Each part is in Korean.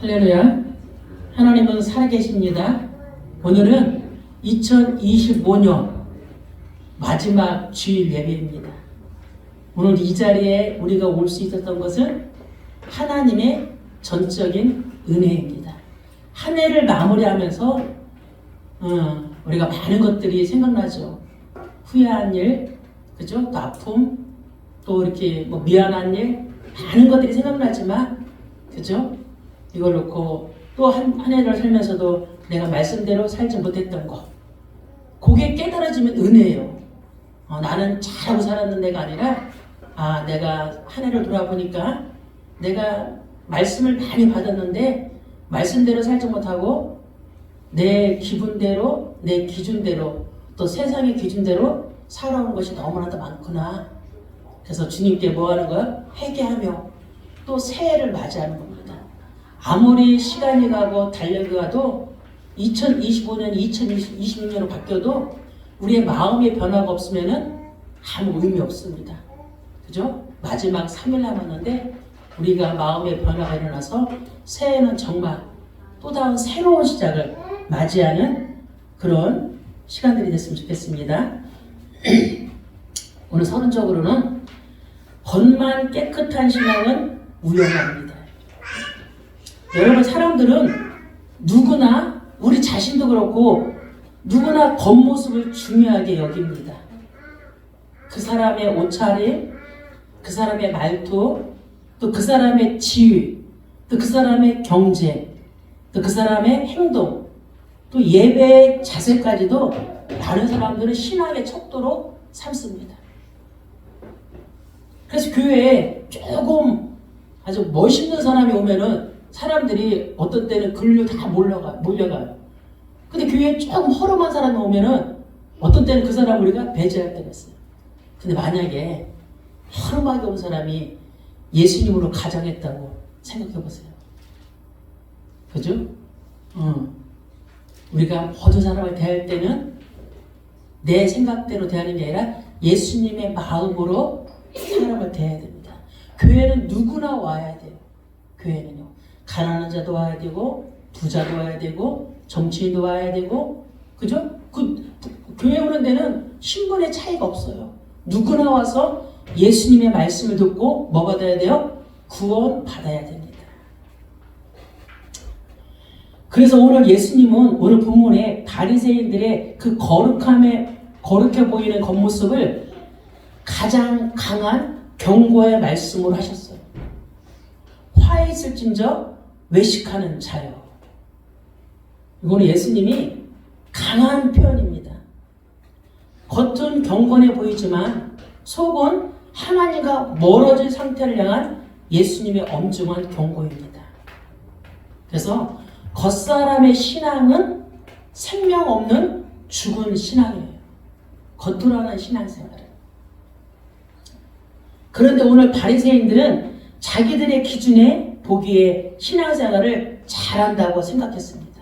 할렐루야. 하나님은 살아계십니다. 오늘은 2025년 마지막 주일 예배입니다. 오늘 이 자리에 우리가 올 수 있었던 것은 하나님의 전적인 은혜입니다. 한 해를 마무리하면서 우리가 많은 것들이 생각나죠. 후회한 일, 그죠? 또 아픔, 또 이렇게 미안한 일, 많은 것들이 생각나지만, 그죠? 이걸 놓고 또 한 해를 살면서도 내가 말씀대로 살지 못했던 거, 그게 깨달아지면 은혜예요. 나는 잘하고 살았는데가 아니라, 내가 한 해를 돌아보니까 내가 말씀을 많이 받았는데 말씀대로 살지 못하고 내 기분대로, 내 기준대로, 또 세상의 기준대로 살아온 것이 너무나도 많구나. 그래서 주님께 뭐 하는 거야? 회개하며 또 새해를 맞이하는 겁니다. 아무리 시간이 가고 달력이 가도 2025년이 2026년으로 바뀌어도 우리의 마음의 변화가 없으면은 아무 의미 없습니다. 그죠? 마지막 3일 남았는데 우리가 마음의 변화가 일어나서 새해는 정말 또 다른 새로운 시작을 맞이하는 그런 시간들이 됐으면 좋겠습니다. 오늘 서론적으로는 겉만 깨끗한 신앙은 무용합니다. 여러분, 사람들은 누구나, 우리 자신도 그렇고 누구나 겉모습을 중요하게 여깁니다. 그 사람의 옷차림, 그 사람의 말투, 또 그 사람의 지위, 또 그 사람의 경제, 또 그 사람의 행동, 또 예배의 자세까지도 다른 사람들은 신앙의 척도로 삼습니다. 그래서 교회에 조금 아주 멋있는 사람이 오면은 사람들이 어떤 때는 글로 다 몰려가요. 근데 교회에 조금 허름한 사람이 오면은 어떤 때는 그 사람 우리가 배제할 때가 있어요. 근데 만약에 허름하게 온 사람이 예수님으로 가장했다고 생각해 보세요. 그죠? 우리가 모든 사람을 대할 때는 내 생각대로 대하는 게 아니라 예수님의 마음으로 사람을 대해야 됩니다. 교회는 누구나 와야 돼요. 교회는요. 가난한 자도 와야 되고, 부자도 와야 되고, 정치인도 와야 되고, 그죠? 교회 오는 데는 신분의 차이가 없어요. 누구나 와서 예수님의 말씀을 듣고 뭐 받아야 돼요? 구원 받아야 됩니다. 그래서 오늘 예수님은 오늘 본문에 바리새인들의 그 거룩해 보이는 겉모습을 가장 강한 경고의 말씀으로 하셨어요. 화 있을진저 외식하는 자요. 이거는 예수님이 강한 표현입니다. 겉은 경건해 보이지만 속은 하나님과 멀어진 상태를 향한 예수님의 엄중한 경고입니다. 그래서 겉사람의 신앙은 생명 없는 죽은 신앙이에요. 겉으로 하는 신앙생활은. 그런데 오늘 바리새인들은 자기들의 기준에 보기에 신앙생활을 잘한다고 생각했습니다.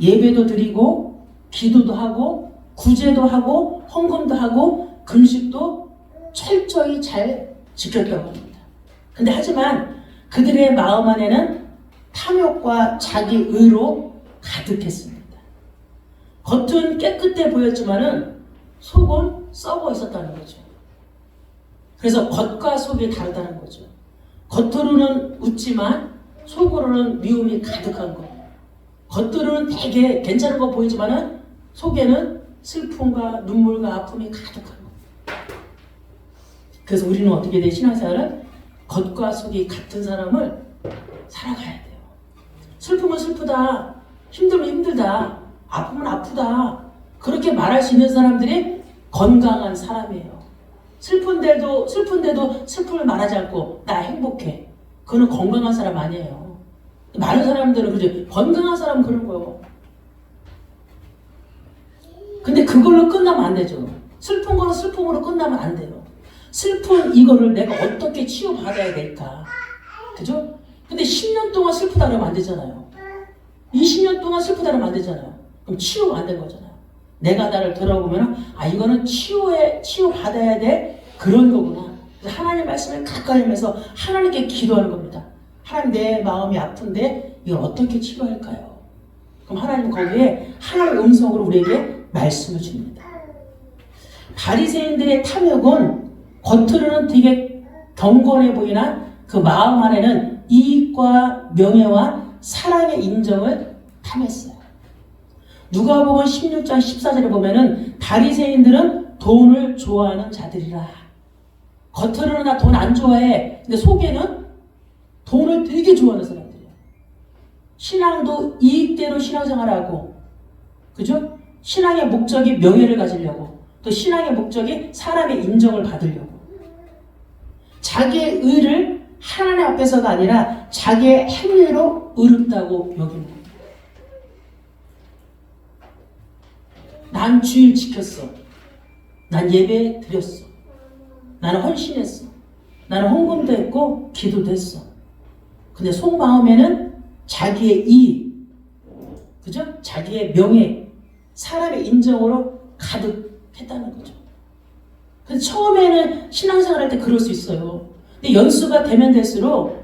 예배도 드리고 기도도 하고 구제도 하고 헌금도 하고 금식도 철저히 잘 지켰다고 합니다. 근데 하지만 그들의 마음 안에는 탐욕과 자기의로 가득했습니다. 겉은 깨끗해 보였지만은 속은 썩어 있었다는 거죠. 그래서 겉과 속이 다르다는 거죠. 겉으로는 웃지만 속으로는 미움이 가득한 거. 겉으로는 되게 괜찮은 거 보이지만은 속에는 슬픔과 눈물과 아픔이 가득한 거. 그래서 우리는 어떻게 돼? 신앙생활은 겉과 속이 같은 사람을 살아가야 돼요. 슬픔은 슬프다. 힘들면 힘들다. 아프면 아프다. 그렇게 말할 수 있는 사람들이 건강한 사람이에요. 슬픈데도 슬픔을 말하지 않고 나 행복해. 그거는 건강한 사람 아니에요. 많은 사람들은 그죠? 건강한 사람은 그런 거예요. 근데 그걸로 끝나면 안 되죠. 슬픈 거는 슬픔으로 끝나면 안 돼요. 슬픈 이거를 내가 어떻게 치유받아야 될까? 그죠? 근데 10년 동안 슬프다 그러면 안 되잖아요. 20년 동안 슬프다 그러면 안 되잖아요. 그럼 치유가 안 된 거잖아요. 내가 나를 돌아보면 이거는 치유받아야 될 그런 거구나. 하나님 말씀을 가까이 하면서 하나님께 기도하는 겁니다. 하나님 내 마음이 아픈데 이걸 어떻게 치료할까요? 그럼 하나님 거기에 하나님의 음성으로 우리에게 말씀을 줍니다. 바리새인들의 탐욕은 겉으로는 되게 경건해 보이나 그 마음 안에는 이익과 명예와 사랑의 인정을 탐했어요. 누가복음 16장 14절에 보면은 바리새인들은 돈을 좋아하는 자들이라. 겉으로는 나 돈 안 좋아해. 근데 속에는 돈을 되게 좋아하는 사람들이에요. 신앙도 이익대로 신앙생활하고, 그죠? 신앙의 목적이 명예를 가지려고, 또 신앙의 목적이 사람의 인정을 받으려고. 자기의 의를 하나님 앞에서가 아니라 자기의 행위로 의롭다고 여기는 겁니다. 난 주일 지켰어. 난 예배 드렸어. 나는 헌신했어. 나는 헌금도 했고 기도도 했어. 근데 속마음에는 자기의 이익, 그죠? 자기의 명예, 사람의 인정으로 가득했다는 거죠. 그래서 처음에는 신앙생활 할 때 그럴 수 있어요. 근데 연수가 되면 될수록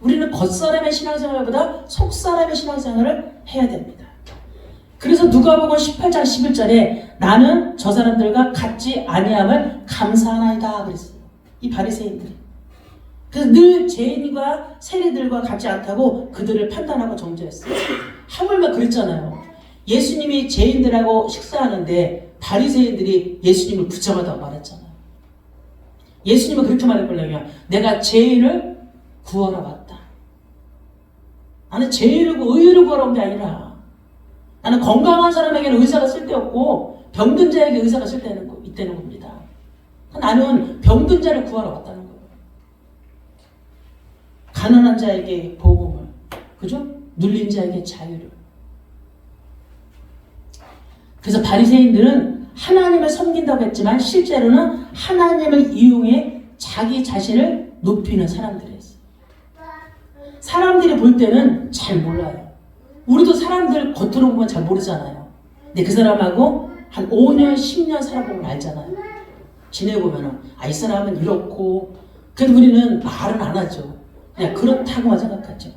우리는 겉사람의 신앙생활보다 속사람의 신앙생활을 해야 됩니다. 그래서 누가복음 18장 11절에 나는 저 사람들과 같지 아니함을 감사하나이다 그랬어요. 이 바리새인들이. 그래서 늘 죄인과 세리들과 같지 않다고 그들을 판단하고 정죄했어요. 하물며 그랬잖아요. 예수님이 죄인들하고 식사하는데 바리새인들이 예수님을 부정하다고 말했잖아요. 예수님은 그렇게 말했거든요. 내가 죄인을 구하러 왔다. 나는 죄인을 의인을 구하러 온 게 아니라 나는 건강한 사람에게는 의사가 쓸데없고 병든 자에게 의사가 있다는 겁니다. 나는 병든 자를 구하러 왔다는 거예요. 가난한 자에게 복음을, 그죠? 눌린 자에게 자유를. 그래서 바리새인들은 하나님을 섬긴다고 했지만 실제로는 하나님을 이용해 자기 자신을 높이는 사람들이었어요. 사람들이 볼 때는 잘 몰라요. 우리도 사람들 겉으로 보면 잘 모르잖아요. 근데 그 사람하고 한 5년, 10년 살아보면 알잖아요. 지내보면은, 이 사람은 이렇고, 그래도 우리는 말은 안 하죠. 그냥 그렇다고만 생각하죠.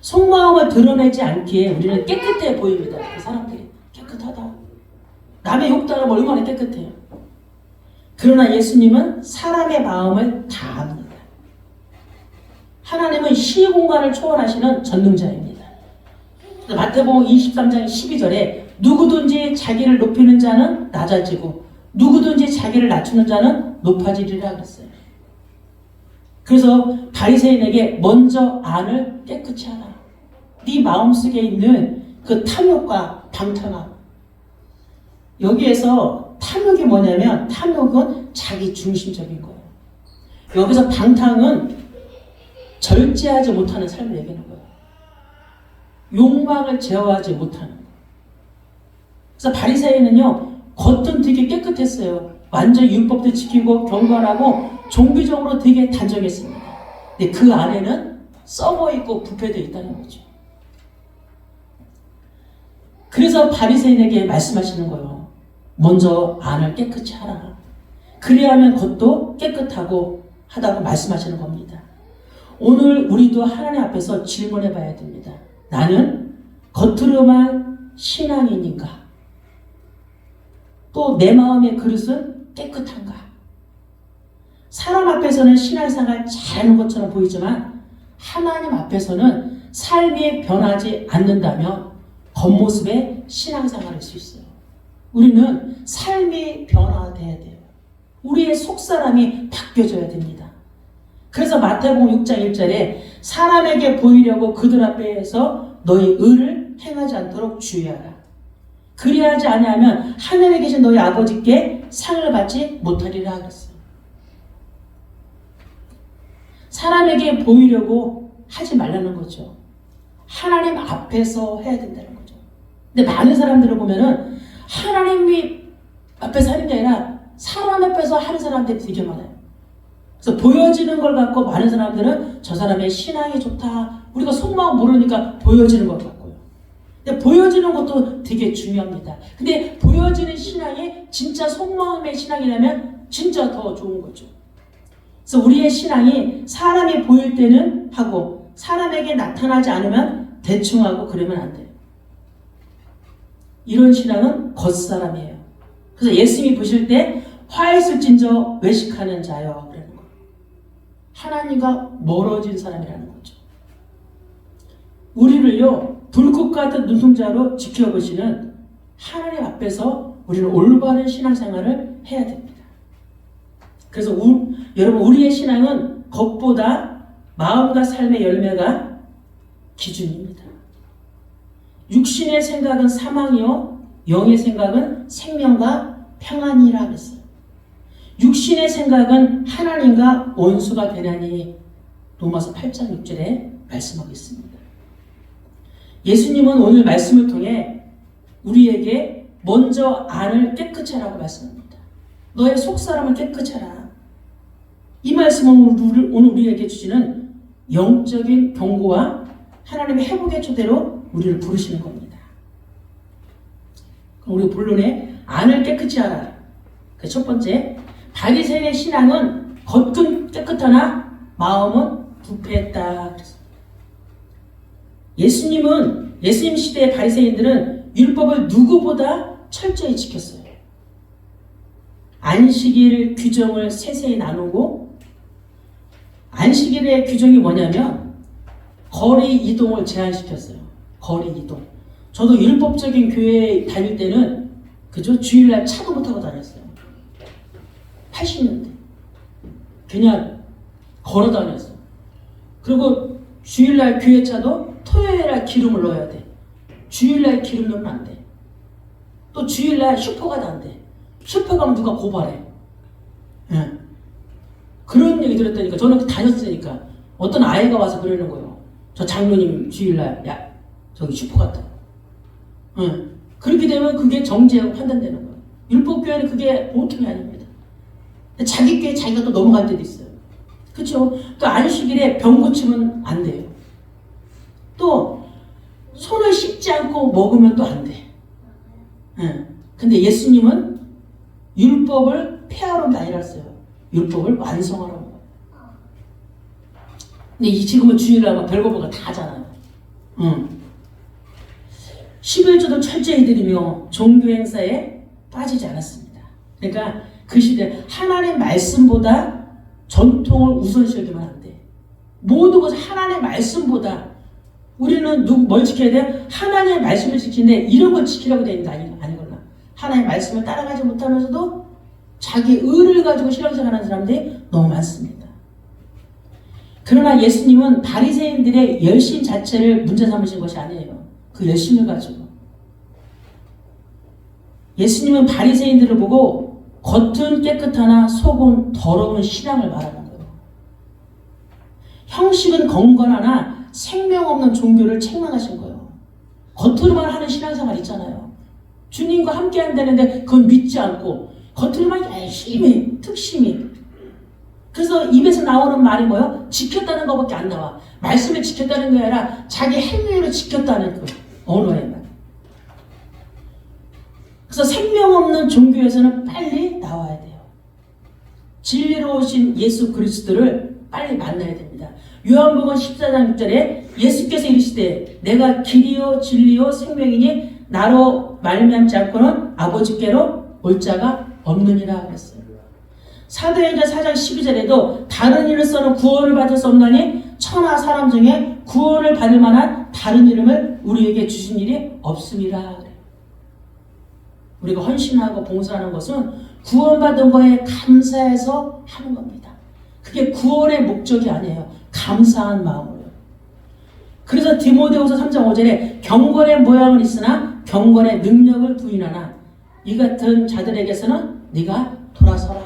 속마음을 드러내지 않기에 우리는 깨끗해 보입니다. 그 사람들이. 깨끗하다. 남의 욕당하면 얼마나 깨끗해요. 그러나 예수님은 사람의 마음을 다 압니다. 하나님은 시의 공간을 초월하시는 전능자입니다. 마태복음 23장 12절에 누구든지 자기를 높이는 자는 낮아지고 누구든지 자기를 낮추는 자는 높아지리라 그랬어요. 그래서 바리새인에게 먼저 안을 깨끗이 하라. 네 마음속에 있는 그 탐욕과 방탕함. 여기에서 탐욕이 뭐냐면 탐욕은 자기 중심적인 거예요. 여기서 방탕은 절제하지 못하는 삶을 얘기하는 거예요. 욕망을 제어하지 못하는 거예요. 그래서 바리새인은요, 겉은 되게 깨끗했어요. 완전 율법도 지키고 경건하고 종교적으로 되게 단정했습니다. 근데 그 안에는 썩어있고 부패되어 있다는 거죠. 그래서 바리새인에게 말씀하시는 거예요. 먼저 안을 깨끗이 하라. 그래야만 겉도 깨끗하고 하다고 말씀하시는 겁니다. 오늘 우리도 하나님 앞에서 질문해 봐야 됩니다. 나는 겉으로만 신앙인인가? 또 내 마음의 그릇은 깨끗한가? 사람 앞에서는 신앙생활 잘하는 것처럼 보이지만 하나님 앞에서는 삶이 변하지 않는다면 겉모습의 신앙생활을 할 수 있어요. 우리는 삶이 변화돼야 돼요. 우리의 속사람이 바뀌어져야 됩니다. 그래서 마태복음 6장 1절에 사람에게 보이려고 그들 앞에서 너희 의를 행하지 않도록 주의하라. 그리하지 아니하면 하늘에 계신 너희 아버지께 상을 받지 못하리라 그랬어요. 사람에게 보이려고 하지 말라는 거죠. 하나님 앞에서 해야 된다는 거죠. 근데 많은 사람들을 보면은 하나님이 앞에서 하는 게 아니라 사람 앞에서 하는 사람들이 되게 많아요. 그래서 보여지는 걸 갖고 많은 사람들은 저 사람의 신앙이 좋다. 우리가 속마음 모르니까 보여지는 걸 갖고요. 근데 보여지는 것도 되게 중요합니다. 근데 보여지는 신앙이 진짜 속마음의 신앙이라면 진짜 더 좋은 거죠. 그래서 우리의 신앙이 사람이 보일 때는 하고 사람에게 나타나지 않으면 대충 하고 그러면 안 돼요. 이런 신앙은 겉사람이에요. 그래서 예수님이 보실 때 화 있을진저 외식하는 자여 그러는 거예요. 하나님과 멀어진 사람이라는 거죠. 우리를요 불꽃 같은 눈동자로 지켜보시는 하나님 앞에서 우리는 올바른 신앙생활을 해야 됩니다. 그래서 여러분 우리의 신앙은 겉보다 마음과 삶의 열매가 기준입니다. 육신의 생각은 사망이요 영의 생각은 생명과 평안이라 그랬어요. 육신의 생각은 하나님과 원수가 되나니 로마서 8장 6절에 말씀하고 있습니다. 예수님은 오늘 말씀을 통해 우리에게 먼저 안을 깨끗이 하라고 말씀합니다. 너의 속사람을 깨끗이 하라. 이 말씀은 오늘 우리에게 주시는 영적인 경고와 하나님의 회복의 초대로 우리를 부르시는 겁니다. 우리 본론에 안을 깨끗이 하라. 그 첫 번째, 바리새인의 신앙은 겉은 깨끗하나 마음은 부패했다. 예수님 시대의 바리새인들은 율법을 누구보다 철저히 지켰어요. 안식일 규정을 세세히 나누고 안식일의 규정이 뭐냐면 거리 이동을 제한시켰어요. 거리 이동. 저도 율법적인 교회에 다닐 때는 그저 주일날 차도 못 타고 다녔어요. 80년대. 그냥 걸어 다녔어요. 그리고 주일날 교회 차도 토요일날 기름을 넣어야 돼. 주일날 기름 넣으면 안 돼. 또 주일날 슈퍼 가도 안 돼. 슈퍼 가면 누가 고발해. 예. 그런 얘기 들었다니까. 저는 다녔으니까. 어떤 아이가 와서 그러는 거예요. 저 장로님 주일날 저기 슈퍼 갔다. 예. 그렇게 되면 그게 정죄하고 판단되는 거예요. 율법교회는 그게 보통이 아닙니다. 자기 교회 자기가 또 넘어갈 때도 있어요. 그렇죠? 또 안식일에 병 고치면 안 돼요. 또 손을 씻지 않고 먹으면 또 안 돼. 근데 예수님은 율법을 폐하러 다니랬어요. 율법을 완성하라고. 근데 지금은 주일날 별거보가 다 하잖아요. 11조도 철저히 드리며 종교 행사에 빠지지 않았습니다. 그러니까 그 시대 하나님의 말씀보다 전통을 우선시 여기면 안 돼. 모든 것을 하나님의 말씀보다 우리는 뭘 지켜야 돼? 하나님의 말씀을 지키는데 이런 걸 지키라고 되는 게 아니거나 하나님의 말씀을 따라가지 못하면서도 자기 의를 가지고 신앙생활하는 사람들이 너무 많습니다. 그러나 예수님은 바리새인들의 열심 자체를 문제 삼으신 것이 아니에요. 그 열심을 가지고 예수님은 바리새인들을 보고 겉은 깨끗하나 속은 더러운 신앙을 말하는 거예요. 형식은 건건하나 생명 없는 종교를 책망하신 거예요. 겉으로만 하는 신앙생활 있잖아요. 주님과 함께 한다는데 그건 믿지 않고 겉으로만 열심히 특심히. 그래서 입에서 나오는 말이 뭐예요? 지켰다는 것밖에 안 나와. 말씀을 지켰다는 게 아니라 자기 행위로 지켰다는 그 언어의 말. 그래서 생명 없는 종교에서는 빨리 나와야 돼요. 진리로 오신 예수 그리스도를 빨리 만나야 됩니다. 요한복음 14장 6절에 예수께서 이르시되 내가 길이요 진리요 생명이니 나로 말미암지 않고는 아버지께로 올 자가 없느니라 그랬어요. 사도행전 4장 12절에도 다른 이로서는 구원을 받을 수 없나니 천하 사람 중에 구원을 받을 만한 다른 이름을 우리에게 주신 일이 없음이라 그래요. 우리가 헌신하고 봉사하는 것은 구원받은 거에 감사해서 하는 겁니다. 그게 구원의 목적이 아니에요. 감사한 마음으로. 그래서 디모데후서 3장 5절에 경건의 모양은 있으나 경건의 능력을 부인하나 이 같은 자들에게서는 네가 돌아서라.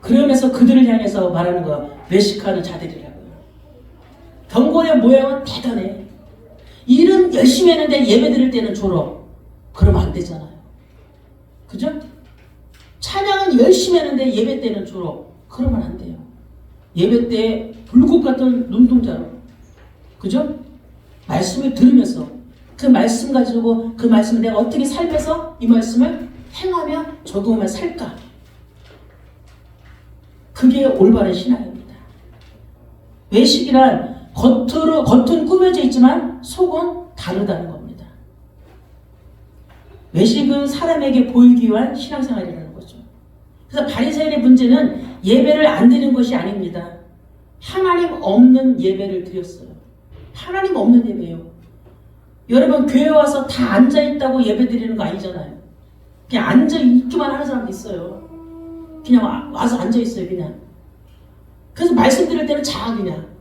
그러면서 그들을 향해서 말하는 거야. 외식하는 자들이라고요. 경건의 모양은 대단해. 일은 열심히 했는데 예배 드릴 때는 졸어. 그러면 안 되잖아요. 그죠? 찬양은 열심히 했는데 예배 때는 졸어. 그러면 안 돼요. 예배 때 불꽃 같은 눈동자로. 그죠? 말씀을 들으면서 그 말씀 가지고 그 말씀을 내가 어떻게 살면서 이 말씀을 행하며 적용하며 살까? 그게 올바른 신앙입니다. 외식이란 겉은 꾸며져 있지만 속은 다르다는 겁니다. 외식은 사람에게 보이기 위한 신앙생활이라는 거죠. 그래서 바리새인의 문제는 예배를 안 드리는 것이 아닙니다. 하나님 없는 예배를 드렸어요. 하나님 없는 예배예요. 여러분 교회 와서 다 앉아있다고 예배 드리는 거 아니잖아요. 그냥 앉아있기만 하는 사람도 있어요. 그냥 와서 앉아있어요. 그냥. 그래서 말씀 드릴 때는 그냥.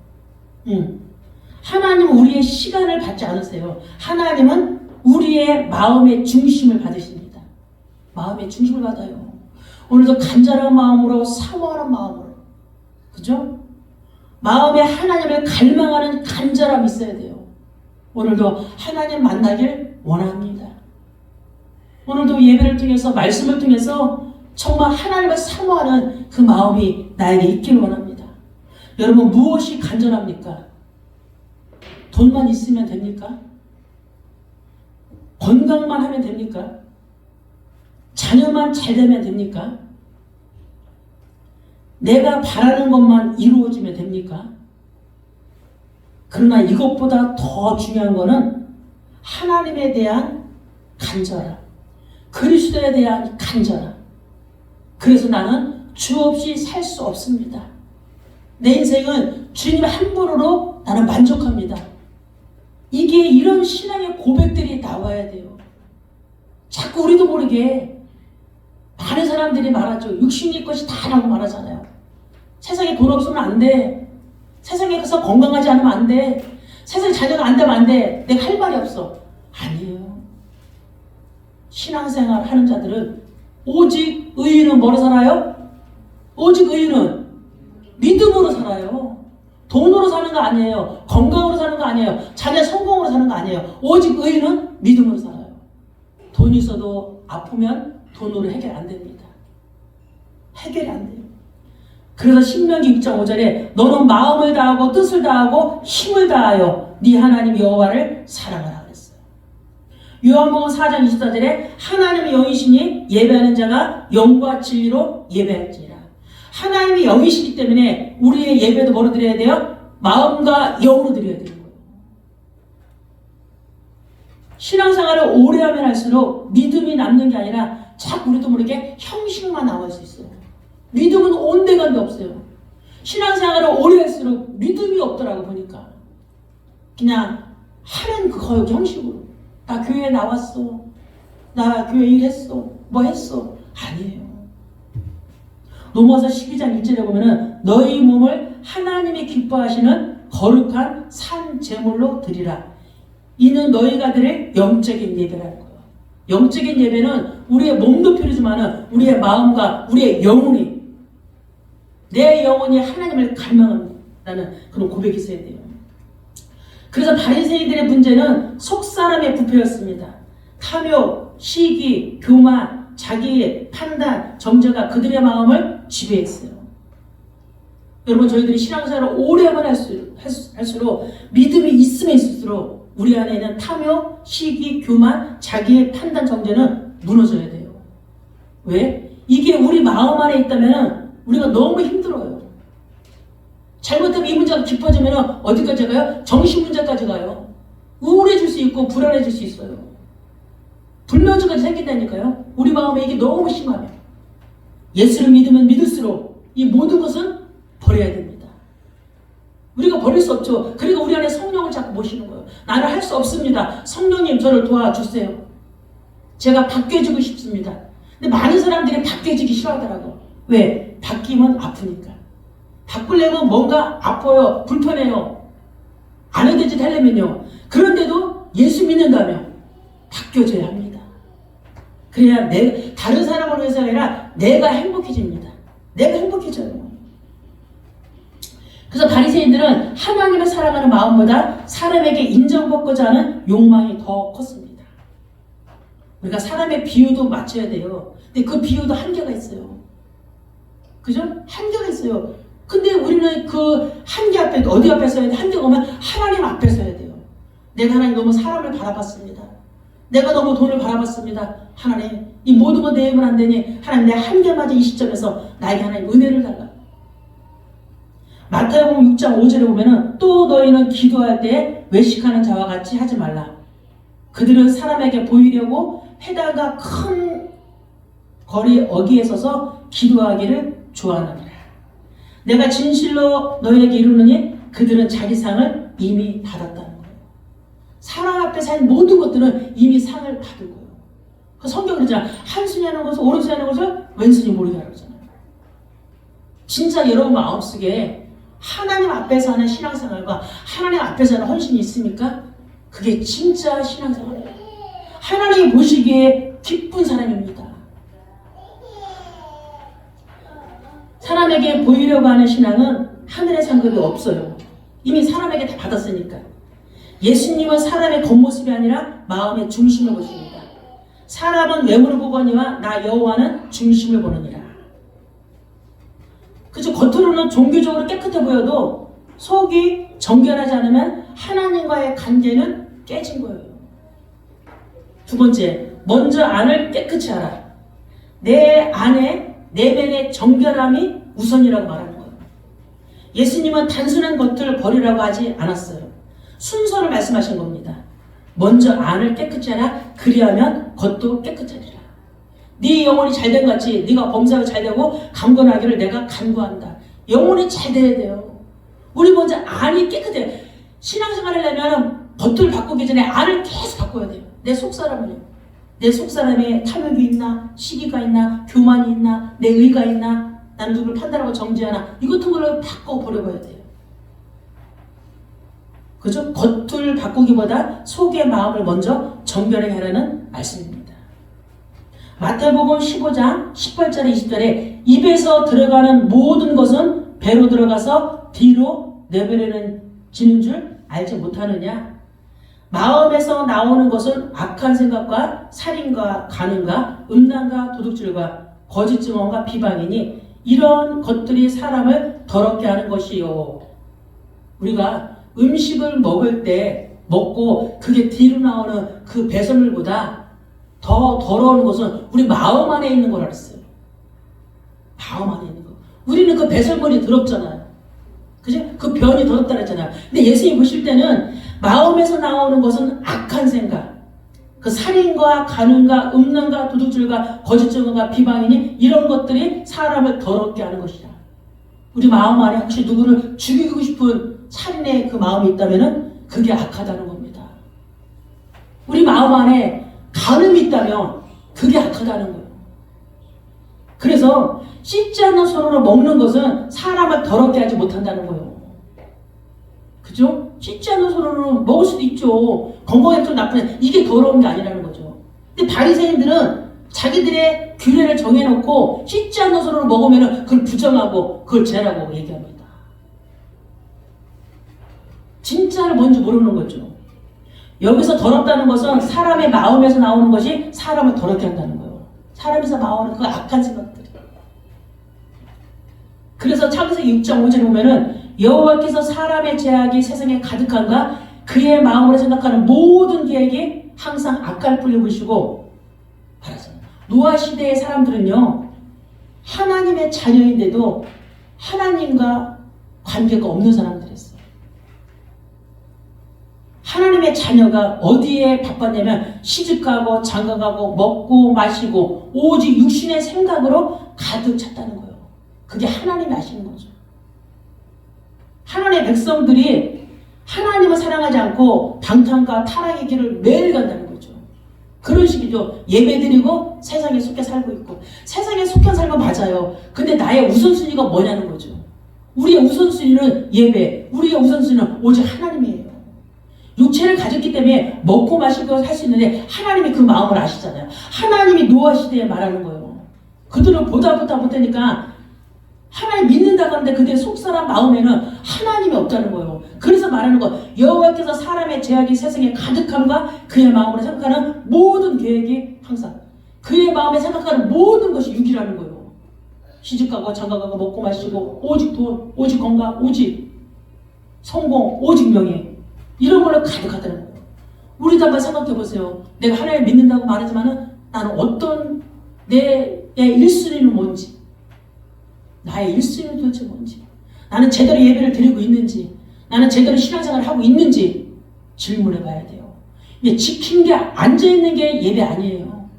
하나님은 우리의 시간을 받지 않으세요. 하나님은 우리의 마음의 중심을 받으십니다. 마음의 중심을 받아요. 오늘도 간절한 마음으로 사모하는 마음으로, 그죠? 마음에 하나님을 갈망하는 간절함이 있어야 돼요. 오늘도 하나님 만나길 원합니다. 오늘도 예배를 통해서 말씀을 통해서 정말 하나님을 사모하는 그 마음이 나에게 있기를 원합니다. 여러분 무엇이 간절합니까? 돈만 있으면 됩니까? 건강만 하면 됩니까? 자녀만 잘 되면 됩니까? 내가 바라는 것만 이루어지면 됩니까? 그러나 이것보다 더 중요한 것은 하나님에 대한 간절함, 그리스도에 대한 간절함. 그래서 나는 주 없이 살 수 없습니다. 내 인생은 주님 한 분으로 나는 만족합니다. 이게 이런 신앙의 고백들이 나와야 돼요. 자꾸 우리도 모르게 많은 사람들이 말하죠. 육신의 것이 다라고 말하잖아요. 세상에 돈 없으면 안 돼. 세상에서 건강하지 않으면 안 돼. 세상에 자녀가 안 되면 안 돼. 내가 할 말이 없어. 아니에요. 신앙생활 하는 자들은 오직 의인은 뭐로 살아요? 오직 의인은 믿음으로 살아요. 돈으로 사는 거 아니에요. 건강으로 사는 거 아니에요. 자녀 성공으로 사는 거 아니에요. 오직 의인은 믿음으로 살아요. 돈이 있어도 아프면 돈으로 해결 안 됩니다. 해결이 안 돼요. 그래서 신명기 6장 5절에 너는 마음을 다하고 뜻을 다하고 힘을 다하여 네 하나님 여호와를 사랑하라 그랬어요. 요한복음 4장 24절에 하나님의 영이시니 예배하는 자가 영과 진리로 예배할지니라. 하나님이 영이시기 때문에 우리의 예배도 뭐로 드려야 돼요? 마음과 영으로 드려야 되는 거예요. 신앙생활을 오래 하면 할수록 믿음이 남는 게 아니라 자꾸 우리도 모르게 형식만 나올 수 있어요. 믿음은 온데간데 없어요. 신앙생활을 오래 할수록 믿음이 없더라고 보니까. 그냥 하는 그 형식으로. 나 교회에 나왔어. 나 교회 일했어. 뭐 했어. 아니에요. 로마서 12장 1절에 보면은 너희 몸을 하나님이 기뻐하시는 거룩한 산 제물로 드리라. 이는 너희가 드릴 영적인 예배라는 거예요. 영적인 예배는 우리의 몸도 필요지만 우리의 마음과 우리의 영혼이, 내 영혼이 하나님을 갈망한다는 그런 고백이 있어야 돼요. 그래서 바리새인들의 문제는 속사람의 부패였습니다. 탐욕, 시기, 교만, 자기의 판단, 정죄가 그들의 마음을 지배했어요. 여러분 저희들이 신앙생활을 오래 하면 할수록 믿음이 있으면 있을수록 우리 안에 있는 탐욕, 시기, 교만, 자기의 판단, 정죄는 무너져야 돼요. 왜? 이게 우리 마음 안에 있다면 우리가 너무 힘들어요. 잘못하면 이 문제가 깊어지면 어디까지 가요? 정신 문제까지 가요. 우울해질 수 있고 불안해질 수 있어요. 불면증까지 생긴다니까요. 우리 마음에 이게 너무 심하면. 예수를 믿으면 믿을수록 이 모든 것은 버려야 됩니다. 우리가 버릴 수 없죠. 그러니까 우리 안에 성령을 자꾸 모시는 거예요. 나는 할 수 없습니다. 성령님 저를 도와주세요. 제가 바뀌어지고 싶습니다. 근데 많은 사람들이 바뀌어지기 싫어하더라고요. 왜? 바뀌면 아프니까. 바꾸려면 뭔가 아파요. 불편해요. 안 해도 짓 하려면요. 그런데도 예수 믿는다면 바뀌어져야 합니다. 그래야 다른 사람을 위해서 아니라 내가 행복해집니다. 내가 행복해져요. 그래서 바리새인들은 하나님을 사랑하는 마음보다 사람에게 인정받고자 하는 욕망이 더 컸습니다. 우리가 사람의 비유도 맞춰야 돼요. 근데 그 비유도 한계가 있어요. 그죠? 한계가 있어요. 근데 우리는 그 한계 앞에 어디 앞에 서야 돼? 한계가 오면 하나님 앞에 서야 돼요. 내가 하나님 너무 사람을 바라봤습니다. 내가 너무 돈을 바라봤습니다. 하나님 이 모든 건 내 힘은 안 되니 하나님 내 한계마저 이 시점에서 나에게 하나님 은혜를 달라. 마태복음 6장 5절에 보면은 또 너희는 기도할 때 외식하는 자와 같이 하지 말라. 그들은 사람에게 보이려고 회당과 큰 거리 어귀에 서서 기도하기를 좋아하느니라. 내가 진실로 너희에게 이르노니 그들은 자기 상을 이미 받았다는 거예요. 사람 앞에 산 모든 것들은 이미 상을 받은 거예요. 그 성경은 그러잖아. 한순위 하는 것을 오른손이 하는 것을 왼손이 모르게 하라고 그러잖아요. 진짜 여러분 마음속에 하나님 앞에서 하는 신앙생활과 하나님 앞에서 하는 헌신이 있습니까? 그게 진짜 신앙생활이에요. 하나님이 보시기에 기쁜 사람입니다. 사람에게 보이려고 하는 신앙은 하늘의 상급이 없어요. 이미 사람에게 다 받았으니까. 예수님은 사람의 겉모습이 아니라 마음의 중심을 보십니다. 사람은 외모를 보거니와 나 여호와는 중심을 보느니라. 그죠? 겉으로는 종교적으로 깨끗해 보여도 속이 정결하지 않으면 하나님과의 관계는 깨진 거예요. 두 번째, 먼저 안을 깨끗이 하라. 내 안에 내면의 정결함이 우선이라고 말하는 거예요. 예수님은 단순한 것들을 버리라고 하지 않았어요. 순서를 말씀하신 겁니다. 먼저 안을 깨끗이 하라. 그리하면 겉도 깨끗하리라. 네 영혼이 잘된 것 같이 네가 범사가 잘되고 강건하기를 내가 간구한다. 영혼이 잘 돼야 돼요. 우리 먼저 안이 깨끗해요. 신앙생활을 하려면 겉을 바꾸기 전에 안을 계속 바꿔야 돼요. 내 속사람을요. 내 속사람에 탐욕이 있나, 시기가 있나, 교만이 있나, 내 의가 있나, 난 누구를 판단하고 정죄하나, 이 같은 걸 바꿔버려봐야 돼요. 그죠? 겉을 바꾸기보다 속의 마음을 먼저 정결하게 하라는 말씀입니다. 마태복음 15장 18절에 20절에 입에서 들어가는 모든 것은 배로 들어가서 뒤로 내버리는 지는 줄 알지 못하느냐? 마음에서 나오는 것은 악한 생각과 살인과 간음과 음란과 도둑질과 거짓 증언과 비방이니 이런 것들이 사람을 더럽게 하는 것이요. 우리가 음식을 먹을 때 먹고 그게 뒤로 나오는 그 배설물보다 더 더러운 것은 우리 마음 안에 있는 걸 알았어요. 마음 안에 있는 거. 우리는 그 배설물이 더럽잖아요. 그죠? 그 변이 더럽다 그랬잖아요. 근데 예수님 보실 때는 마음에서 나오는 것은 악한 생각, 그 살인과 간음과 음란과 도둑질과 거짓 증언과 비방이니 이런 것들이 사람을 더럽게 하는 것이다. 우리 마음 안에 혹시 누구를 죽이고 싶은 살인의 그 마음이 있다면은 그게 악하다는 겁니다. 우리 마음 안에 간음이 있다면 그게 악하다는 거예요. 그래서 씻지 않는 손으로 먹는 것은 사람을 더럽게 하지 못한다는 거예요. 그죠? 씻지 않는 손으로 먹을 수도 있죠. 건강에 좀 나쁜, 이게 더러운 게 아니라는 거죠. 근데 바리새인들은 자기들의 규례를 정해놓고 씻지 않는 손으로 먹으면 그걸 부정하고 그걸 죄라고 얘기합니다. 진짜를 뭔지 모르는 거죠. 여기서 더럽다는 것은 사람의 마음에서 나오는 것이 사람을 더럽게 한다는 거예요. 사람에서 나오는 그 악한 생각들이. 그래서 창세기 6장 5절에 보면은 여호와께서 사람의 죄악이 세상에 가득한가 그의 마음으로 생각하는 모든 계획이 항상 악할 뿐을 보시고 말하잖아요. 노아 시대의 사람들은요 하나님의 자녀인데도 하나님과 관계가 없는 사람들이었어요. 하나님의 자녀가 어디에 바빴냐면 시집가고 장가가고 먹고 마시고 오직 육신의 생각으로 가득 찼다는 거예요. 그게 하나님이 아시는 거죠. 하나님의 백성들이 하나님을 사랑하지 않고 방탕과 타락의 길을 매일 간다는 거죠. 그런 식이죠. 예배드리고 세상에 속해 살고 있고 세상에 속해 살고 맞아요. 근데 나의 우선순위가 뭐냐는 거죠. 우리의 우선순위는 예배, 우리의 우선순위는 오직 하나님이에요. 육체를 가졌기 때문에 먹고 마시고 살 수 있는데 하나님이 그 마음을 아시잖아요. 하나님이 노아 시대에 말하는 거예요. 그들은 보다 못하니까 하나님 믿는다고 하는데 그들의 속사람 마음에는 하나님이 없다는 거예요. 그래서 말하는 거 여호와께서 사람의 죄악이 세상에 가득함과 그의 마음으로 생각하는 모든 계획이 항상 그의 마음에 생각하는 모든 것이 육이라는 거예요. 시집가고 장가가고 먹고 마시고 오직 돈, 오직 건강, 오직 성공, 오직 명예 이런 걸로 가득하다는 거예요. 우리도 한번 생각해 보세요. 내가 하나님 믿는다고 말하지만은 나는 어떤 내 1순위는 뭔지 나의 1순위는 도대체 뭔지 나는 제대로 예배를 드리고 있는지, 나는 제대로 신앙생활을 하고 있는지 질문해 봐야 돼요. 이게 지킨 게 앉아있는 게 예배 아니에요.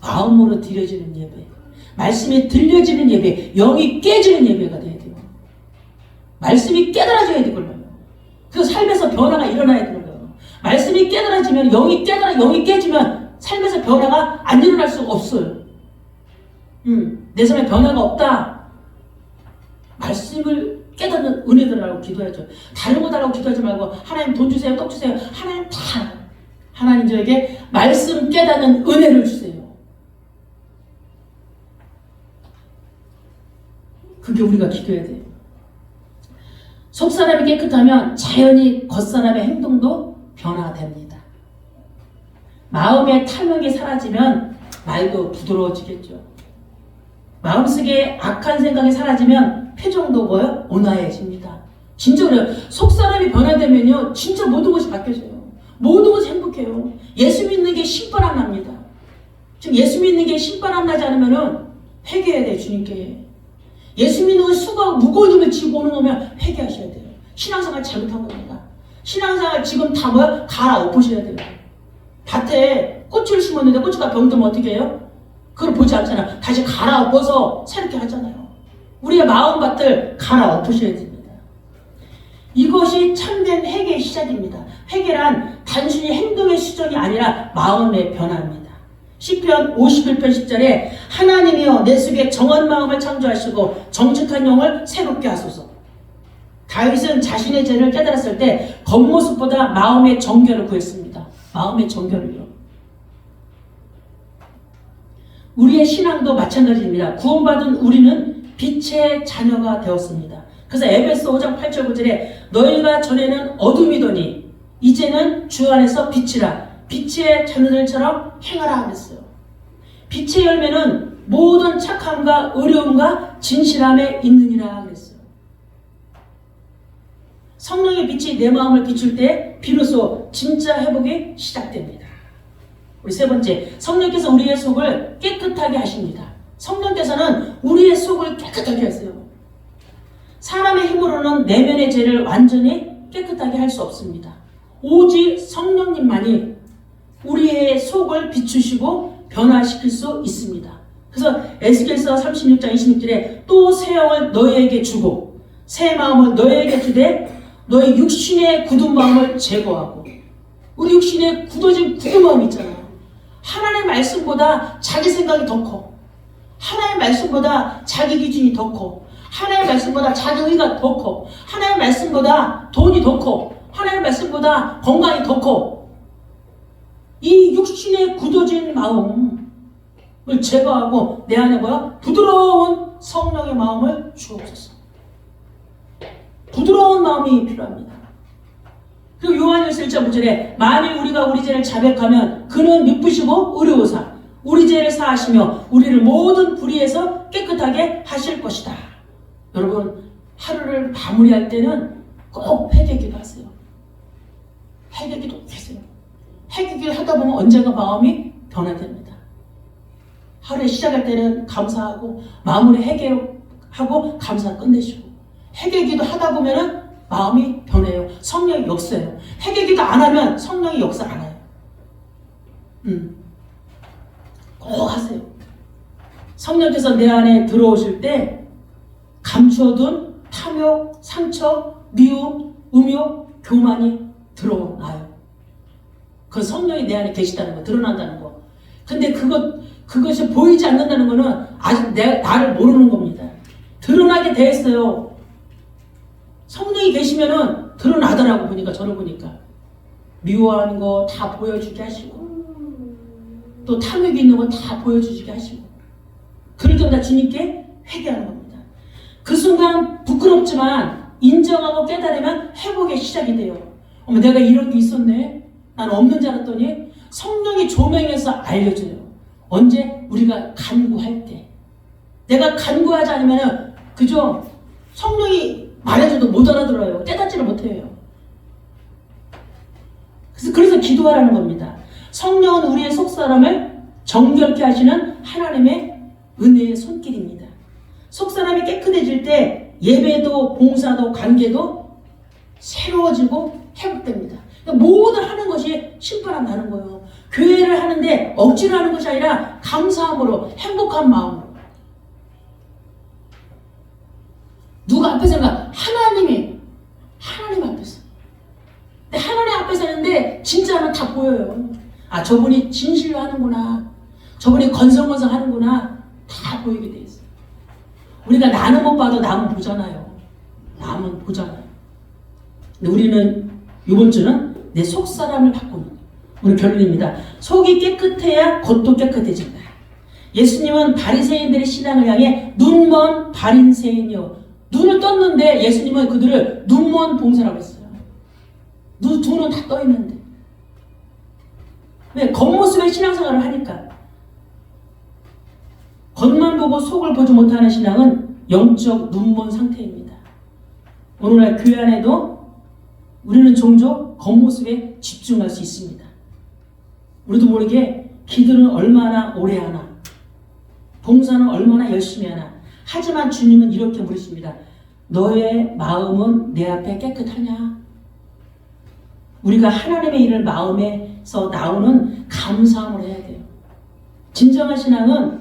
마음으로 드려지는 예배, 말씀이 들려지는 예배, 영이 깨지는 예배가 돼야 돼요. 말씀이 깨달아져야 되거든요. 그래서 삶에서 변화가 일어나야 되는 거예요. 말씀이 깨달아지면, 영이 깨지면 삶에서 변화가 안 일어날 수가 없어요. 내 삶에 변화가 없다. 말씀을 깨닫는 은혜를 달라고 기도하죠. 다른 거 달라고 기도하지 말고 하나님 돈 주세요, 떡 주세요. 하나님 다, 하나님 저에게 말씀 깨닫는 은혜를 주세요. 그게 우리가 기도해야 돼요. 속사람이 깨끗하면 자연히 겉사람의 행동도 변화됩니다. 마음의 탐욕이 사라지면 말도 부드러워지겠죠. 마음속에 악한 생각이 사라지면 표정도 뭐요? 온화해집니다. 진짜 그래요. 속사람이 변화되면요, 진짜 모든 것이 바뀌어져요. 모든 것이 행복해요. 예수 믿는 게 신바람 납니다. 지금 예수 믿는 게 신바람 나지 않으면은 회개해야 돼요, 주님께. 예수 믿는 수가 무거운 힘을 지고 오는 거면 회개하셔야 돼요. 신앙생활 잘못한 겁니다. 신앙생활 지금 다 뭐야? 갈아엎으셔야 돼요. 밭에 꽃을 심었는데 꽃가 병들면 어떻게 해요? 그걸 보지 않잖아. 다시 갈아엎어서 새롭게 하잖아요. 우리의 마음밭을 갈아엎으셔야 됩니다. 이것이 참된 회개의 시작입니다. 회개란 단순히 행동의 수정이 아니라 마음의 변화입니다. 시편 51편 10절에 하나님이여 내 속에 정한 마음을 창조하시고 정직한 영을 새롭게 하소서. 다윗은 자신의 죄를 깨달았을 때 겉모습보다 마음의 정결을 구했습니다. 마음의 정결을요. 우리의 신앙도 마찬가지입니다. 구원받은 우리는 빛의 자녀가 되었습니다. 그래서 에베소 5장 8절 9절에 너희가 전에는 어둠이더니 이제는 주 안에서 빛이라 빛의 자녀들처럼 행하라 그랬어요. 빛의 열매는 모든 착함과 의로움과 진실함에 있느니라 그랬어요. 성령의 빛이 내 마음을 비출 때 비로소 진짜 회복이 시작됩니다. 우리 세 번째, 성령께서 우리의 속을 깨끗하게 하십니다. 성령께서는 우리의 속을 깨끗하게 하세요. 사람의 힘으로는 내면의 죄를 완전히 깨끗하게 할 수 없습니다. 오직 성령님만이 우리의 속을 비추시고 변화시킬 수 있습니다. 그래서 에스겔서 36장 26절에 또 새 영을 너희에게 주고 새 마음을 너희에게 주되 너희 육신의 굳은 마음을 제거하고, 우리 육신에 굳어진 굳은 마음 있잖아요. 하나님의 말씀보다 자기 생각이 더 커. 하나님의 말씀보다 자기 기준이 더 커. 하나님의 말씀보다 자기 의가 더 커. 하나님의 말씀보다 돈이 더 커. 하나님의 말씀보다 건강이 더 커. 이 육신의 굳어진 마음을 제거하고 내 안에 뭐야? 부드러운 성령의 마음을 주옵소서. 부드러운 마음이 필요합니다. 그리고 요한일서 1장 9절에 만일 우리가 우리 죄를 자백하면 그는 미쁘시고 의로우사 우리 죄를 사하시며 우리를 모든 불의에서 깨끗하게 하실 것이다. 여러분, 하루를 마무리할 때는 꼭 회개기도 하세요. 회개기도 하세요. 회개기도 하다 보면 언젠가 마음이 변화됩니다. 하루에 시작할 때는 감사하고 마무리 회개하고 감사 끝내시고, 회개기도 하다 보면은 마음이 변해요. 성령이 역사해요. 회개기도 안 하면 성령이 역사 안 해요. 꼭 하세요. 성령께서 내 안에 들어오실 때 감추어둔 탐욕, 상처, 미움, 음욕, 교만이 드러나요. 그 성령이 내 안에 계시다는 거, 드러난다는 거. 근데 그것이 보이지 않는다는 거는 아직 나를 모르는 겁니다. 드러나게 돼 있어요. 성령이 계시면은 드러나더라고. 보니까, 저를 보니까 미워하는 거 다 보여주게 하시고 또 탐욕이 있는 거 다 보여주게 하시고, 그럴 때마다 주님께 회개하는 겁니다. 그 순간 부끄럽지만 인정하고 깨달으면 회복의 시작이 돼요. 어머, 내가 이런 게 있었네. 난 없는 줄 알았더니 성령이 조명해서 알려줘요. 언제? 우리가 간구할 때. 내가 간구하지 않으면 그저 성령이 말해줘도 못 알아들어요. 깨닫지를 못해요. 그래서 기도하라는 겁니다. 성령은 우리의 속사람을 정결케 하시는 하나님의 은혜의 손길입니다. 속사람이 깨끗해질 때 예배도 봉사도 관계도 새로워지고 회복됩니다. 그러니까 모든 하는 것이 신바람 나는 거예요. 교회를 하는데 억지로 하는 것이 아니라 감사함으로 행복한 마음으로. 누가 앞에서인가? 하나님 앞에서. 근데 하나님 앞에서 하는데 진짜는 다 보여요. 아, 저분이 진실로 하는구나. 저분이 건성건성 하는구나. 다 보이게 돼 있어요. 우리가 나는 못 봐도 남은 보잖아요. 남은 보잖아요. 근데 우리는 이번 주는 내 속사람을 바꾸는 오늘 결론입니다. 속이 깨끗해야 겉도 깨끗해진다. 예수님은 바리새인들의 신앙을 향해 눈먼 바리새인이요. 눈을 떴는데 예수님은 그들을 눈먼 봉사라고 했어요. 두 눈은 다 떠 있는데. 왜? 겉모습의 신앙생활을 하니까. 겉만 보고 속을 보지 못하는 신앙은 영적 눈먼 상태입니다. 오늘날 교회 안에도 우리는 종종 겉모습에 집중할 수 있습니다. 우리도 모르게 기도는 얼마나 오래 하나, 봉사는 얼마나 열심히 하나. 하지만 주님은 이렇게 물으십니다. 너의 마음은 내 앞에 깨끗하냐? 우리가 하나님의 일을 마음에서 나오는 감사함을 해야 돼요. 진정한 신앙은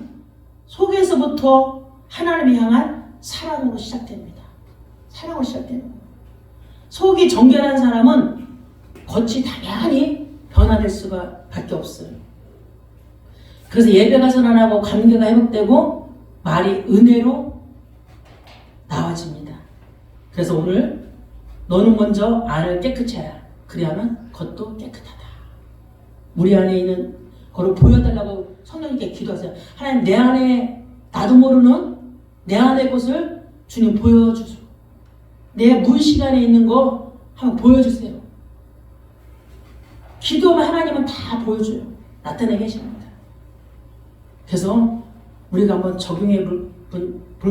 속에서부터 하나님을 향한 사랑으로 시작됩니다. 사랑으로 시작됩니다. 속이 정결한 사람은 겉이 당연히 변화될 수가 밖에 없어요. 그래서 예배가 선언하고 관계가 회복되고 말이 은혜로 나와집니다. 그래서 오늘 너는 먼저 안을 깨끗이 해라. 그래야만 겉도 깨끗하다. 우리 안에 있는 그걸 보여달라고 성령님께 기도하세요. 하나님, 내 안에 나도 모르는 내 안의 것을 주님 보여주세요. 내 무의식 안에 있는 거 한번 보여주세요. 기도하면 하나님은 다 보여줘요. 나타내 계십니다. 그래서 우리가 한번 적용해 볼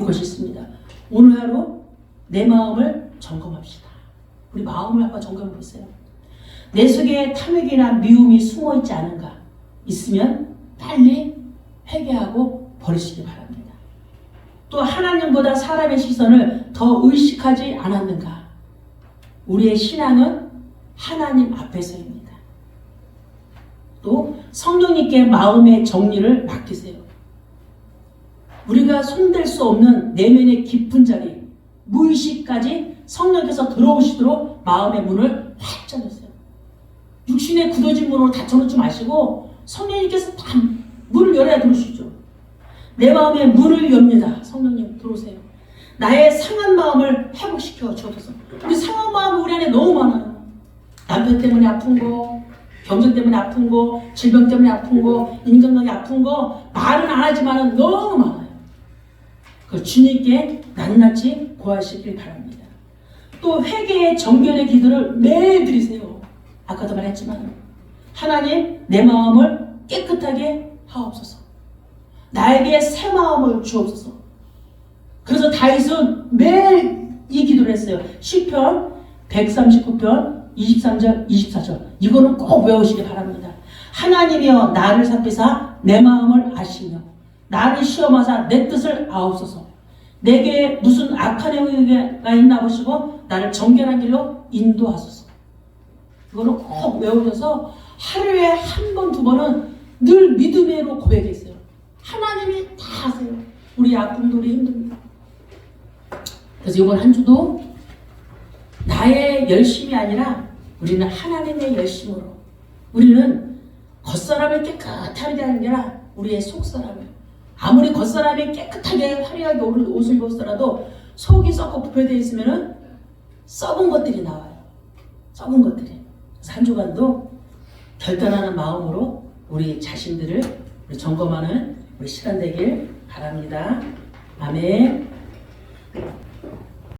것이 있습니다. 오늘 하루 내 마음을 점검합시다. 우리 마음을 한번 점검해 보세요. 내 속에 탐욕이나 미움이 숨어 있지 않은가? 있으면 빨리 회개하고 버리시기 바랍니다. 또 하나님보다 사람의 시선을 더 의식하지 않았는가? 우리의 신앙은 하나님 앞에서입니다. 또 성령님께 마음의 정리를 맡기세요. 우리가 손댈 수 없는 내면의 깊은 자리, 무의식까지 성령께서 들어오시도록 마음의 문을 활짝 여세요. 육신의 굳어진 문으로 닫혀놓지 마시고 성령님께서 다 문을 열어야 들어오시죠. 내 마음에 문을 엽니다. 성령님 들어오세요. 나의 상한 마음을 회복시켜 주옵소서. 우리 상한 마음이 우리 안에 너무 많아요. 남편 때문에 아픈 거, 경쟁 때문에 아픈 거, 질병 때문에 아픈 거, 인간관계 아픈 거 말은 안 하지만 너무 많아요. 그 주님께 낱낱이 고하시길 바랍니다. 또 회개의 정결의 기도를 매일 드리세요. 아까도 말했지만 하나님, 내 마음을 깨끗하게 하옵소서. 나에게 새 마음을 주옵소서. 그래서 다윗은 매일 이 기도를 했어요. 시편 139편 23절 24절 이거는 꼭 외우시기 바랍니다. 하나님이여 나를 살피사 내 마음을 아시며 나를 시험하사 내 뜻을 아옵소서. 내게 무슨 악한 행위가 있나 보시고 나를 정결한 길로 인도하소서. 이거는 꼭 외우셔서 하루에 한 번, 두 번은 늘 믿음으로 고백했어요. 하나님이 다 아세요. 우리 아픔도 우리 힘듭니다. 그래서 이번 한 주도 나의 열심이 아니라 우리는 하나님의 열심으로, 우리는 겉사람을 깨끗하게 하는 게 아니라 우리의 속사람을, 아무리 겉사람이 깨끗하게 화려하게 옷을 입었더라도 속이 썩고 부패되어 있으면 썩은 것들이 나와요. 썩은 것들이. 그래서 한 주간도 결단하는 마음으로 우리 자신들을 우리 점검하는 우리 시간 되길 바랍니다. 아멘.